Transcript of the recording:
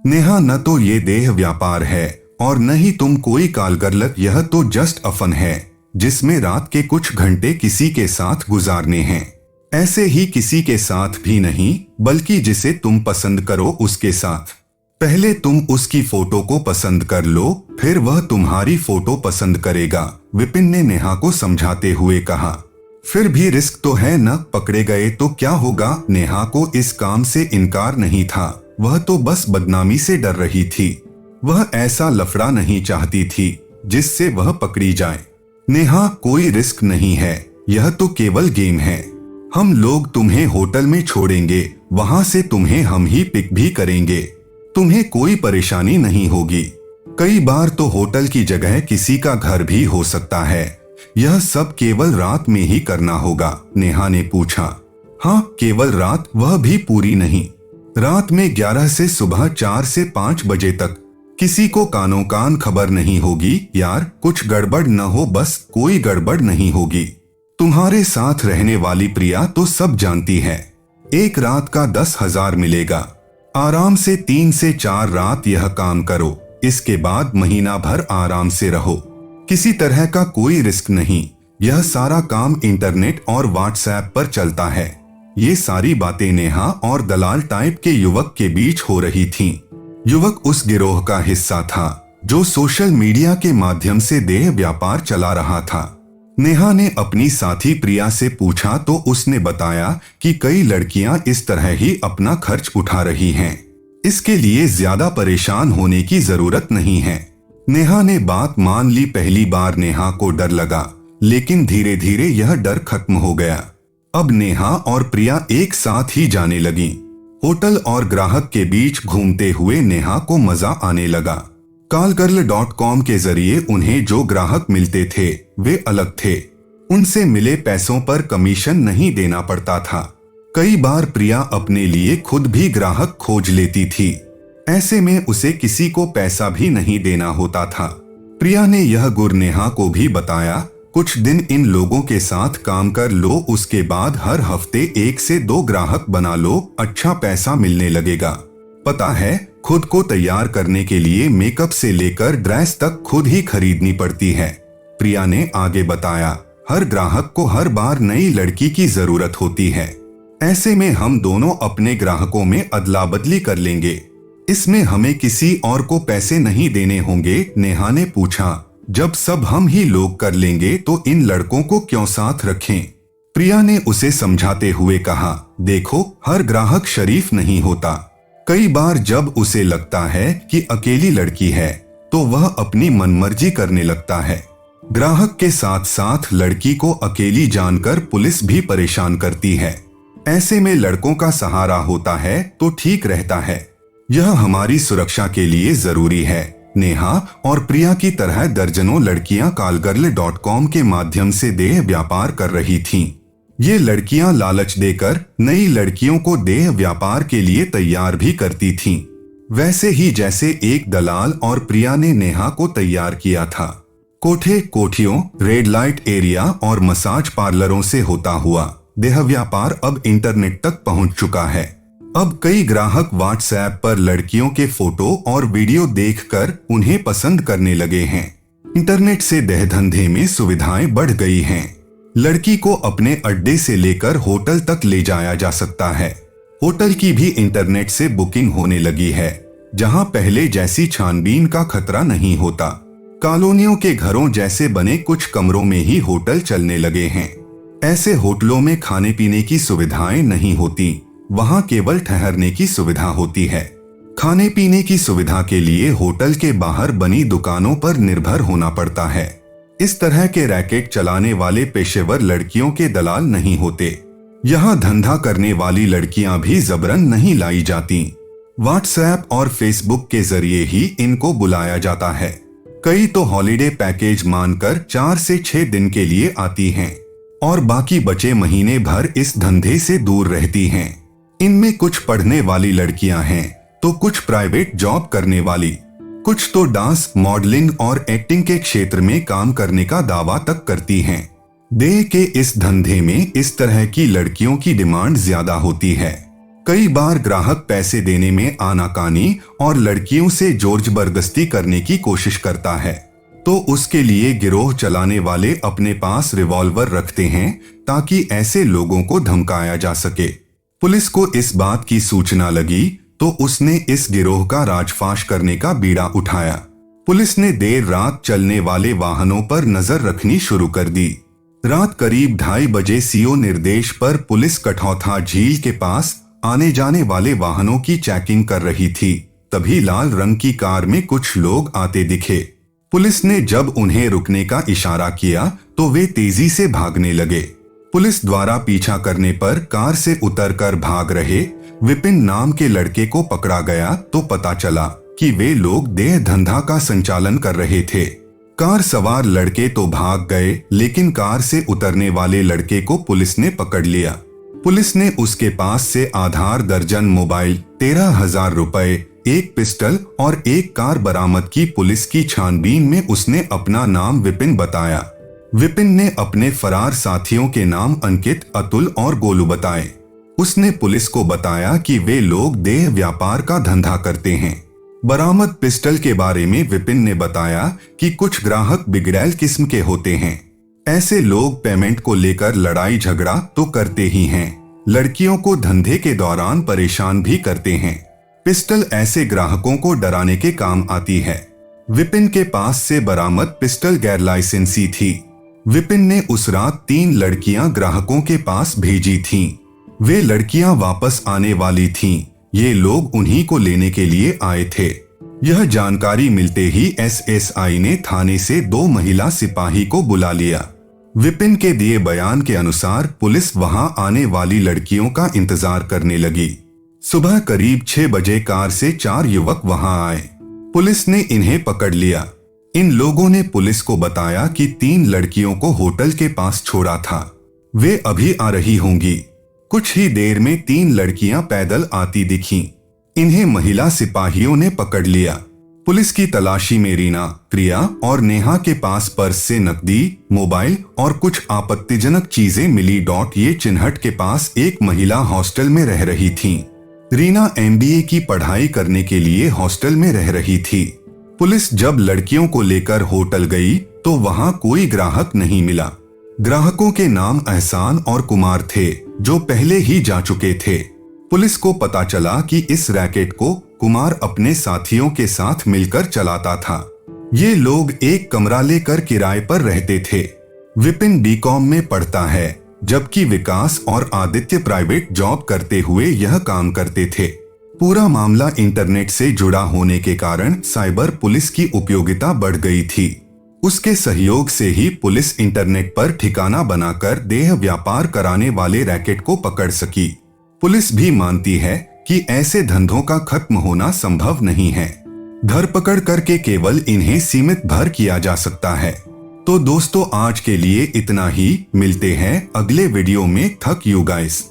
नेहा, न तो ये देह व्यापार है और न ही तुम कोई कालगर्लत, यह तो जस्ट अफन है जिसमें रात के कुछ घंटे किसी के साथ गुजारने हैं। ऐसे ही किसी के साथ भी नहीं, बल्कि जिसे तुम पसंद करो उसके साथ। पहले तुम उसकी फोटो को पसंद कर लो, फिर वह तुम्हारी फोटो पसंद करेगा, विपिन ने नेहा को समझाते हुए कहा। फिर भी रिस्क तो है न, पकड़े गए तो क्या होगा। नेहा को इस काम से इनकार नहीं था, वह तो बस बदनामी से डर रही थी। वह ऐसा लफड़ा नहीं चाहती थी जिससे वह पकड़ी जाए। नेहा, कोई रिस्क नहीं है, यह तो केवल गेम है। हम लोग तुम्हें होटल में छोड़ेंगे, वहां से तुम्हें हम ही पिक भी करेंगे। तुम्हें कोई परेशानी नहीं होगी। कई बार तो होटल की जगह किसी का घर भी हो सकता है। यह सब केवल रात में ही करना होगा, नेहा ने पूछा। हाँ, केवल रात, वह भी पूरी नहीं। रात में 11 से सुबह 4 से 5 बजे तक। किसी को कानों कान खबर नहीं होगी। यार, कुछ गड़बड़ न हो, बस कोई गड़बड़ नहीं होगी। तुम्हारे साथ रहने वाली प्रिया तो सब जानती है। एक रात का 10,000 मिलेगा। आराम से 3 से 4 रात यह काम करो, इसके बाद महीना भर आराम से रहो। किसी तरह का कोई रिस्क नहीं। यह सारा काम इंटरनेट और व्हाट्सएप पर चलता है। ये सारी बातें नेहा और दलाल टाइप के युवक के बीच हो रही थीं। युवक उस गिरोह का हिस्सा था जो सोशल मीडिया के माध्यम से देह व्यापार चला रहा था। नेहा ने अपनी साथी प्रिया से पूछा तो उसने बताया कि कई लड़कियां इस तरह ही अपना खर्च उठा रही हैं। इसके लिए ज्यादा परेशान होने की जरूरत नहीं है। नेहा ने बात मान ली। पहली बार नेहा को डर लगा, लेकिन धीरे धीरे यह डर खत्म हो गया। अब नेहा और प्रिया एक साथ ही जाने लगी। होटल और ग्राहक के बीच घूमते हुए नेहा को मजा आने लगा। कालगर्ल.com के जरिए उन्हें जो ग्राहक मिलते थे वे अलग थे। उनसे मिले पैसों पर कमीशन नहीं देना पड़ता था। कई बार प्रिया अपने लिए खुद भी ग्राहक खोज लेती थी। ऐसे में उसे किसी को पैसा भी नहीं देना होता था। प्रिया ने यह गुर नेहा को भी बताया। कुछ दिन इन लोगों के साथ काम कर लो, उसके बाद हर हफ्ते 1 से 2 ग्राहक बना लो, अच्छा पैसा मिलने लगेगा। पता है, खुद को तैयार करने के लिए मेकअप से लेकर ड्रेस तक खुद ही खरीदनी पड़ती है, प्रिया ने आगे बताया। हर ग्राहक को हर बार नई लड़की की जरूरत होती है। ऐसे में हम दोनों अपने ग्राहकों में अदला बदली कर लेंगे। इसमें हमें किसी और को पैसे नहीं देने होंगे, नेहा ने पूछा। जब सब हम ही लोग कर लेंगे तो इन लड़कों को क्यों साथ रखें? प्रिया ने उसे समझाते हुए कहा। देखो, हर ग्राहक शरीफ नहीं होता। कई बार जब उसे लगता है कि अकेली लड़की है तो वह अपनी मनमर्जी करने लगता है। ग्राहक के साथ साथ लड़की को अकेली जानकर पुलिस भी परेशान करती है। ऐसे में लड़कों का सहारा होता है तो ठीक रहता है। यह हमारी सुरक्षा के लिए जरूरी है। नेहा और प्रिया की तरह दर्जनों लड़कियां कालगर्ल.com के माध्यम से देह व्यापार कर रही थीं। ये लड़कियां लालच देकर नई लड़कियों को देह व्यापार के लिए तैयार भी करती थीं। वैसे ही जैसे एक दलाल और प्रिया ने नेहा को तैयार किया था। कोठे कोठियों, रेड लाइट एरिया और मसाज पार्लरों से होता हुआ देह व्यापार अब इंटरनेट तक पहुंच चुका है। अब कई ग्राहक व्हाट्सएप पर लड़कियों के फोटो और वीडियो देखकर उन्हें पसंद करने लगे हैं। इंटरनेट से देह धंधे में सुविधाएं बढ़ गई हैं। लड़की को अपने अड्डे से लेकर होटल तक ले जाया जा सकता है। होटल की भी इंटरनेट से बुकिंग होने लगी है, जहां पहले जैसी छानबीन का खतरा नहीं होता। कॉलोनियों के घरों जैसे बने कुछ कमरों में ही होटल चलने लगे हैं। ऐसे होटलों में खाने पीने की सुविधाएं नहीं होती, वहां केवल ठहरने की सुविधा होती है। खाने पीने की सुविधा के लिए होटल के बाहर बनी दुकानों पर निर्भर होना पड़ता है। इस तरह के रैकेट चलाने वाले पेशेवर लड़कियों के दलाल नहीं होते। यहाँ धंधा करने वाली लड़कियां भी जबरन नहीं लाई जाती। व्हाट्सएप और फेसबुक के जरिए ही इनको बुलाया जाता है। कई तो हॉलिडे पैकेज मानकर 4 से 6 दिन के लिए आती हैं और बाकी बचे महीने भर इस धंधे से दूर रहती हैं। इनमें कुछ पढ़ने वाली लड़कियां हैं तो कुछ प्राइवेट जॉब करने वाली, कुछ तो डांस, मॉडलिंग और एक्टिंग के क्षेत्र में काम करने का दावा तक करती हैं। देह के इस धंधे में इस तरह की लड़कियों की डिमांड ज्यादा होती है। कई बार ग्राहक पैसे देने में आनाकानी और लड़कियों से जोर जबरदस्ती करने की कोशिश करता है, तो उसके लिए गिरोह चलाने वाले अपने पास रिवॉल्वर रखते हैं ताकि ऐसे लोगों को धमकाया जा सके। पुलिस को इस बात की सूचना लगी तो उसने इस गिरोह का राजफाश करने का बीड़ा उठाया। पुलिस ने देर रात चलने वाले वाहनों पर नजर रखनी शुरू कर दी। रात करीब 2:30 बजे सीओ निर्देश पर पुलिस कठौथा झील के पास आने जाने वाले वाहनों की चेकिंग कर रही थी। तभी लाल रंग की कार में कुछ लोग आते दिखे। पुलिस ने जब उन्हें रुकने का इशारा किया तो वे तेजी से भागने लगे। पुलिस द्वारा पीछा करने पर कार से उतरकर भाग रहे विपिन नाम के लड़के को पकड़ा गया तो पता चला कि वे लोग देह धंधा का संचालन कर रहे थे। कार सवार लड़के तो भाग गए, लेकिन कार से उतरने वाले लड़के को पुलिस ने पकड़ लिया। पुलिस ने उसके पास से आधार दर्जन मोबाइल, 13,000 रुपए, एक पिस्टल और एक कार बरामद की। पुलिस की छानबीन में उसने अपना नाम विपिन बताया। विपिन ने अपने फरार साथियों के नाम अंकित, अतुल और गोलू बताए। उसने पुलिस को बताया कि वे लोग देह व्यापार का धंधा करते हैं। बरामद पिस्टल के बारे में विपिन ने बताया कि कुछ ग्राहक बिगड़ैल किस्म के होते हैं। ऐसे लोग पेमेंट को लेकर लड़ाई झगड़ा तो करते ही हैं, लड़कियों को धंधे के दौरान परेशान भी करते हैं। पिस्टल ऐसे ग्राहकों को डराने के काम आती है। विपिन के पास से बरामद पिस्टल गैर लाइसेंसी थी। विपिन ने उस रात 3 लड़कियां ग्राहकों के पास भेजी थीं। वे लड़कियां वापस आने वाली थीं। ये लोग उन्हीं को लेने के लिए आए थे। यह जानकारी मिलते ही एसएसआई ने थाने से 2 महिला सिपाही को बुला लिया। विपिन के दिए बयान के अनुसार पुलिस वहां आने वाली लड़कियों का इंतजार करने लगी। सुबह करीब 6 बजे कार से 4 युवक वहां आए। पुलिस ने इन्हें पकड़ लिया। इन लोगों ने पुलिस को बताया कि 3 लड़कियों को होटल के पास छोड़ा था, वे अभी आ रही होंगी। कुछ ही देर में 3 लड़कियां पैदल आती दिखीं। इन्हें महिला सिपाहियों ने पकड़ लिया। पुलिस की तलाशी में रीना, प्रिया और नेहा के पास पर्स से नकदी, मोबाइल और कुछ आपत्तिजनक चीजें मिली। ये चिन्हट के पास एक महिला हॉस्टल में रह रही थी। रीना MBA की पढ़ाई करने के लिए हॉस्टल में रह रही थी। पुलिस जब लड़कियों को लेकर होटल गई तो वहां कोई ग्राहक नहीं मिला। ग्राहकों के नाम एहसान और कुमार थे, जो पहले ही जा चुके थे। पुलिस को पता चला कि इस रैकेट को कुमार अपने साथियों के साथ मिलकर चलाता था। ये लोग एक कमरा लेकर किराए पर रहते थे। विपिन BCom में पढ़ता है, जबकि विकास और आदित्य प्राइवेट जॉब करते हुए यह काम करते थे। पूरा मामला इंटरनेट से जुड़ा होने के कारण साइबर पुलिस की उपयोगिता बढ़ गई थी। उसके सहयोग से ही पुलिस इंटरनेट पर ठिकाना बनाकर देह व्यापार कराने वाले रैकेट को पकड़ सकी। पुलिस भी मानती है कि ऐसे धंधों का खत्म होना संभव नहीं है। धरपकड़ करके केवल इन्हें सीमित भर किया जा सकता है। तो दोस्तों, आज के लिए इतना ही। मिलते हैं अगले वीडियो में। थक यू गाइस।